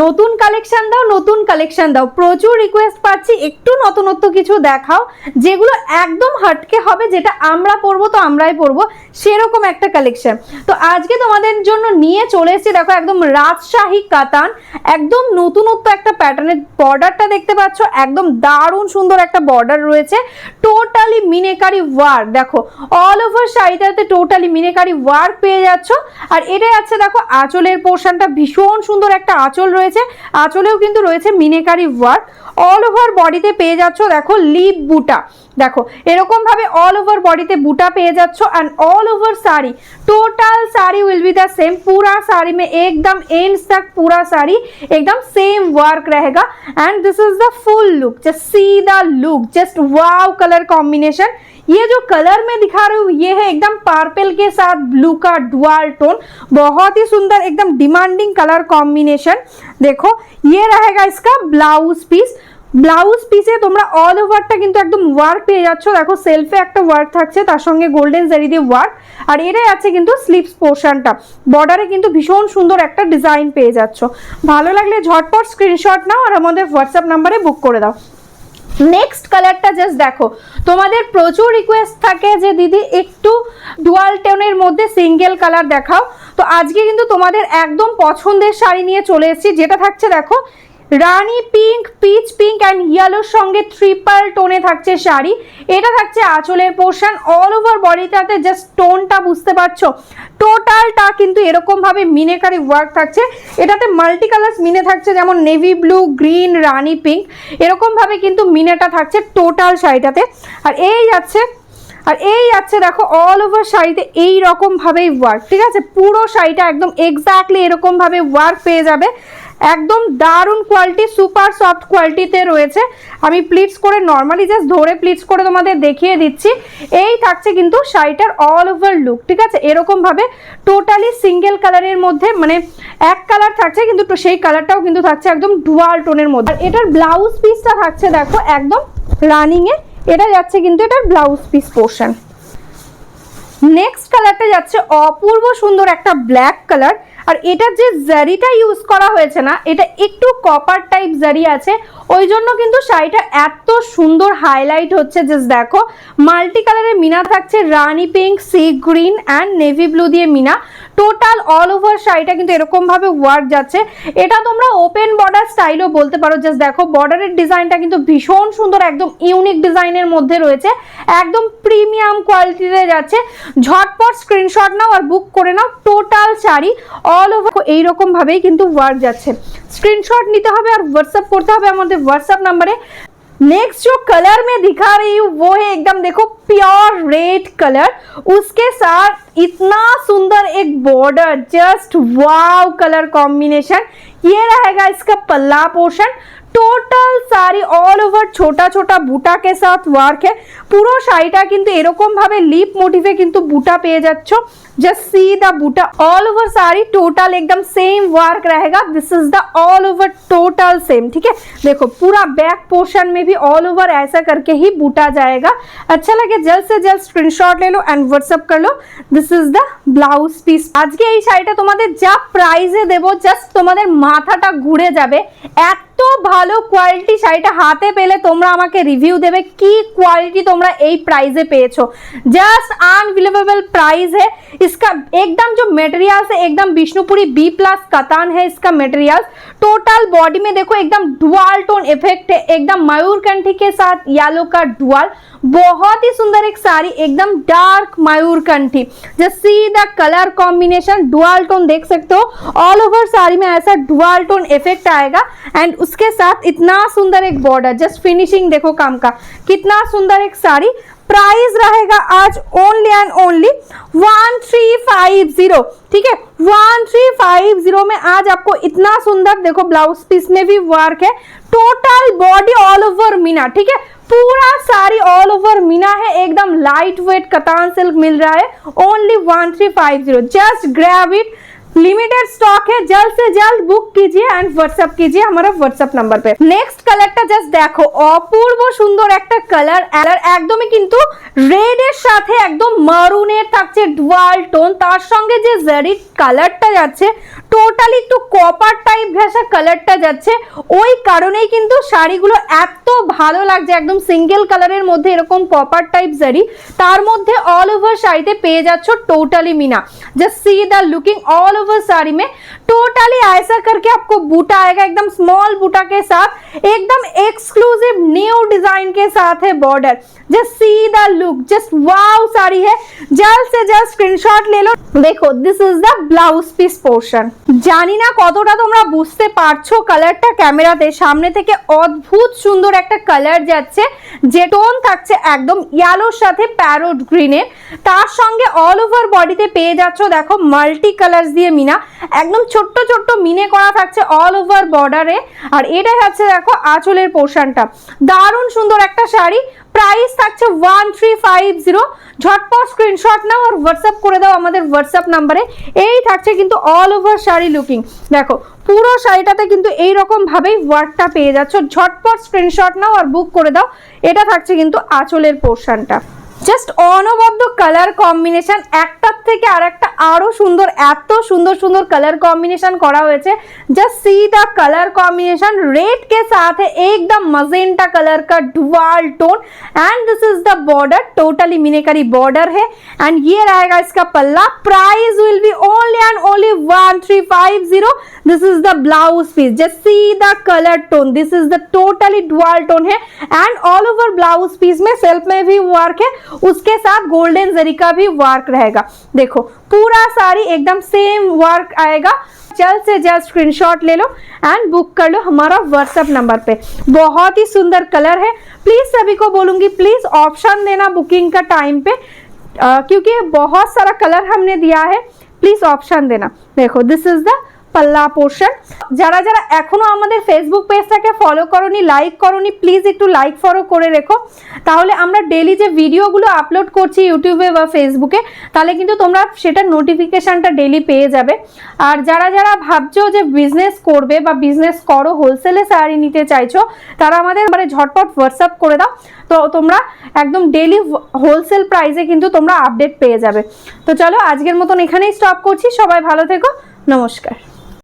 নতুন কালেকশন দাও, নতুন কালেকশন দাও, প্রচুর রিকোয়েস্ট পাচ্ছি একটু নতুনত্ব কিছু দেখাও যেগুলো একদম হটকে হবে, যেটা আমরা পরবো তো আমরাই পরবো সেরকম একটা কালেকশন। তো আজকে তোমাদের জন্য নিয়ে চলে এসেছি, দেখো একদম রাজশাহী কাতান, একদম নতুনত্ব একটা প্যাটার্নের। বর্ডারটা দেখতে পাচ্ছ, একদম দারুণ সুন্দর একটা বর্ডার রয়েছে, টোটালি মিনেকারি ওয়ার্ক। দেখো অল ওভার শাড়িটাতে টোটালি মিনেকারি ওয়ার্ক পেয়ে যাচ্ছ। আর এটা আছে দেখো আঁচলের পোর্শনটা, ভীষণ সুন্দর একটা আঁচল রয়েছে, আঁচলেও কিন্তু রয়েছে মিনেকারি ওয়ার্ক। অল ওভার বডিতে পেয়ে যাচ্ছ দেখো লিপ বুটা, দেখো এরকম ভাবে অল ওভার বডিতে বুটা পেয়ে যাচ্ছ। And all over sari, total sari will be the same. पूरा साड़ी में एकदम एंड तक पूरा साड़ी एकदम सेम वर्क रहेगा। And this is the full look, just see the look, just wow colour combination. ये जो कलर में दिखा रही हूँ ये है एकदम पर्पल के साथ ब्लू का डुअल टोन, बहुत ही सुंदर एकदम डिमांडिंग कलर कॉम्बिनेशन। देखो ये रहेगा इसका ब्लाउज पीस। ব্লাউজ পিসে তোমরা অল ওভারটা কিন্তু একদম ওয়ার্ক পেয়ে যাচ্ছ। দেখো সেলফে একটা ওয়ার্ক থাকছে, তার সঙ্গে গোল্ডেন জারি দিয়ে ওয়ার্ক। আর এটাই আছে কিন্তু স্লিভস পোর্শনটা, বর্ডারে কিন্তু ভীষণ সুন্দর একটা ডিজাইন পেয়ে যাচ্ছ। ভালো লাগলে ঝটপট স্ক্রিনশট নাও আর আমাদের হোয়াটসঅ্যাপ নাম্বারে বুক করে দাও। নেক্সট কালারটা জাস্ট দেখো, তোমাদের প্রচুর রিকোয়েস্ট থাকে যে দিদি একটু ডুয়াল টোনের মধ্যে সিঙ্গেল কালার দেখাও। তো আজকে কিন্তু তোমাদের একদম পছন্দের শাড়ি নিয়ে চলে এসেছি, যেটা থাকছে দেখো রানী পিঙ্ক, পিচ পিঙ্ক অ্যান্ড ইয়েলোর সঙ্গে ট্রিপল টোনে থাকছে শাড়ি। এটা থাকছে আঁচলের পোর্শন, অল ওভার বডিটাতে জাস্ট টোনটা বুঝতে পারছো, টোটালটা কিন্তু এরকম ভাবে মিনেকারি ওয়ার্ক থাকছে। এটাতে মাল্টি কালার্স মিনে থাকছে, যেমন নেভি ব্লু, গ্রিন, রানী পিঙ্ক, এরকম ভাবে কিন্তু মিনেটা থাকছে টোটাল শাড়িটাতে। আর এই যাচ্ছে দেখো অল ওভার শাড়িতে এই রকম ভাবেই ওয়ার্ক, ঠিক আছে? পুরো শাড়িটা একদম এক্স্যাক্টলি এরকম ভাবে ওয়ার্ক পেয়ে যাবে। একদম দারুণ কোয়ালিটি, সুপার সফট কোয়ালিটিতে রয়েছে। আমি প্লিটস করে নর্মালি জাস্ট ধরে প্লিটস করে তোমাদের দেখিয়ে দিচ্ছি। এই থাকছে কিন্তু শাড়িটার অল ওভার লুক, ঠিক আছে? এরকম ভাবে টোটালি সিঙ্গেল কালারের মধ্যে, মানে এক কালার থাকছে কিন্তু সেই কালারটাও কিন্তু থাকছে একদম ডুয়াল টোনের মধ্যে। আর এটার ব্লাউজ পিসটা থাকছে দেখো একদম রানিং এ, এটা যাচ্ছে কিন্তু এটার ব্লাউজ পিস পোর্শন। নেক্সট কালারটা যাচ্ছে অপূর্ব সুন্দর একটা ব্ল্যাক কালার। আর এটা যে জারিটা ইউজ করা হয়েছে না, এটা একটু কপার টাইপ জারি আছে, ওই জন্য কিন্তু শাড়িটা এত সুন্দর হাইলাইট হচ্ছে। জাস্ট দেখো মাল্টি কালারের মিনা থাকছে, rani pink, sea green and navy blue দিয়ে মিনা। টোটাল অল ওভার শাড়িটা কিন্তু এরকম ভাবে ওয়ার্ক যাচ্ছে। এটা তোমরা ওপেন বর্ডার স্টাইলও বলতে পারো। জাস্ট দেখো বর্ডারের ডিজাইনটা কিন্তু ভীষণ সুন্দর, একদম ইউনিক ডিজাইনের মধ্যে রয়েছে, একদম প্রিমিয়াম কোয়ালিটিতে যাচ্ছে। ঝটপট স্ক্রিনশট নাও আর বুক করে নাও। টোটাল শাড়ি অল ওভার এইরকম ভাবেই কিন্তু ওয়ার্ক যাচ্ছে। स्क्रीनशॉट নিতে হবে আর হোয়াটসঅ্যাপ করতে হবে আমাদের হোয়াটসঅ্যাপ नंबरे। नेक्स्ट जो कलर में दिखा रही हूँ वो है एकदम देखो प्योर रेड कलर, उसके साथ इतना सुंदर एक border, just wow colour combination. ये रहेगा इसका पल्ला portion. Total sari all over ছোটা ছোটা বুটা के साथ ওয়ার্ক है। পুরো শাড়িটা কিন্তু এরকম ভাবে লিপ মোটিভে কিন্তু বুটা পেয়ে যাচ্ছ। जस्ट सी द बूटा ऑल ओवर साड़ी, टोटल एकदम सेम वर्क रहेगा। This is the all over total same, ठीक है? देखो पूरा बैक पोर्शन में भी ऑल ओवर ऐसा करके ही बूटा जाएगा। अच्छा लगे जल्द से जल्द स्क्रीनशॉट ले लो एंड व्हाट्सएप कर लो। This is the blouse piece. আজকে এই শাড়িটা তোমাদের যা প্রাইসে দেব, জাস্ট তোমাদের মাথাটা ঘুরে যাবে। এত ভালো কোয়ালিটি শাড়িটা হাতে পেলে তোমরা আমাকে রিভিউ দেবে কি কোয়ালিটি তোমরা এই প্রাইসে পেয়েছো। জাস্ট अनबिलीवेबल प्राइस है इसका। एकदम जो मटेरियल है एकदम विष्णुपुरी B+ कतान है इसका मटेरियल। टोटल बॉडी में देखो एकदम डुअल टोन इफेक्ट है, एकदम मयूरकंठी के साथ येलो का डुअल। बहुत ही सुंदर एक साड़ी, एकदम डार्क मयूरकंठी। Just see the colour combination, dual tone देख सकते हो। ऑल ओवर साड़ी में ऐसा डुअल टोन इफेक्ट आएगा एंड उसके साथ इतना सुंदर एक बॉर्डर। जस्ट फिनिशिंग देखो काम का, कितना सुंदर एक साड़ी। प्राइस रहेगा आज ओनली एंड ओनली 1350, ठीक है? 1350 में आज आपको इतना सुंदर देखो ब्लाउज पीस में भी वर्क है। Total body all over Meena, ठीक है? पूरा साड़ी ऑल ओवर मीना है, एकदम लाइट वेट कतान सिल्क मिल रहा है। Only 1350, just grab it. Limited stock है, जल्द से जल्द बुक कीजिए एंड व्हाट्सएप कीजिए हमारा व्हाट्सएप नंबर पे। नेक्स्ट कलरটা জাস্ট দেখো অপূর্ব সুন্দর একটা কালার। একদমই কিন্তু রেড এর সাথে একদম মারুনের থাকছে ডুয়াল টোন, তার সঙ্গে যে জারি কালারটা যাচ্ছে টোটালি একটু কপার টাইপ ঘেঁষা কালারটা যাচ্ছে, ওই কারণেই কিন্তু শাড়িগুলো এত ভালো লাগছে। একদম সিঙ্গেল কালারের মধ্যে এরকম কপার টাইপ জারি, তার মধ্যে ऑल ओवर শাড়িতে পেয়ে যাচ্ছ totally Meena. Just see the looking all over sari में टोटली ऐसा करके आपको बूटा आएगा, एकदम स्मॉल बूटा के साथ, एकदम एक्सक्लूसिव न्यू डिजाइन के साथ है border. Just see the look, just wow sari है। जल्द से जल्द स्क्रीनशॉट ले लो। देखो this is the blouse piece portion. জানি না কতটা তোমরা বুঝতে পারছো কালারটা ক্যামেরাতে, সামনে থেকে অদ্ভুত সুন্দর একটা কালার যাচ্ছে, যে টোন থাকছে একদম ইয়েলোর সাথে প্যারোট গ্রিনের, তার সঙ্গে অল ওভার বডিতে পেয়ে যাচ্ছ দেখো মাল্টি কালার্স দিয়ে মিনা, একদম ছোট্ট ছোট্ট মিনে করা থাকছে অল ওভার বর্ডারে। আর এটাই হচ্ছে দেখো আঁচলের পোর্শনটা, দারুণ সুন্দর একটা শাড়ি। প্রাইস থাকছে 1350। ঝটপট স্ক্রিনশট নাও আর হোয়াটসঅ্যাপ করে দাও আমাদের হোয়াটসঅ্যাপ নাম্বারে। এই থাকছে কিন্তু অল ওভার শাড়ি লুকিং, দেখো পুরো শাড়িটাতে কিন্তু এইরকম ভাবেই ওয়ার্কটা পেয়ে যাচ্ছ। ঝটপট স্ক্রিনশট নাও আর বুক করে দাও। এটা থাকছে কিন্তু আঁচলের পোর্শনটা। জাস্ট অনবদ্য কালার কম্বিনেশন, একটার থেকে আরেকটা আরো সুন্দর, এত সুন্দর সুন্দর কালার कॉम्बिनेशन करा हुए थे। Just see the colour combination, red के साथ है एकदम मजेंटा कलर का dual tone, and this is the border, totally meenakari border है। एंड ये रहेगा इसका पल्ला। Price will be only and only 1350। This is the blouse piece, just see the colour tone, this is the totally dual tone है। And all over blouse piece में self में भी work है, उसके साथ गोल्डन जरी का भी वर्क रहेगा। देखो पूरा साड़ी एकदम सेम वर्क आएगा। जल्द से जल्द स्क्रीनशॉट ले लो एंड बुक कर लो हमारा व्हाट्सएप नंबर पे। बहुत ही सुंदर कलर है। प्लीज सभी को बोलूंगी प्लीज ऑप्शन देना बुकिंग का टाइम पे, क्योंकि बहुत सारा कलर हमने दिया है, प्लीज ऑप्शन देना। देखो दिस इज द পাল্লা পোর্শন। যারা যারা এখনো আমাদের ফেসবুক পেজটাকে ফলো করোনি, লাইক করোনি, প্লিজ একটু লাইক ফলো করে রেখো, তাহলে আমরা ডেইলি যে ভিডিওগুলো আপলোড করছি ইউটিউবে বা ফেসবুকে, তাহলে কিন্তু তোমরা সেটা নোটিফিকেশনটা ডেইলি পেয়ে যাবে। আর যারা যারা ভাবছো যে বিজনেস করবে বা বিজনেস করো, হোলসেলে শাড়ি নিতে চাইছো, তারা আমাদের ঝটপট হোয়াটসঅ্যাপ করে দাও, তো তোমরা একদম ডেইলি হোলসেল প্রাইসে কিন্তু তোমরা আপডেট পেয়ে যাবে। তো চলো আজকের মতন এখানেই স্টপ করছি। সবাই ভালো থেকো, নমস্কার।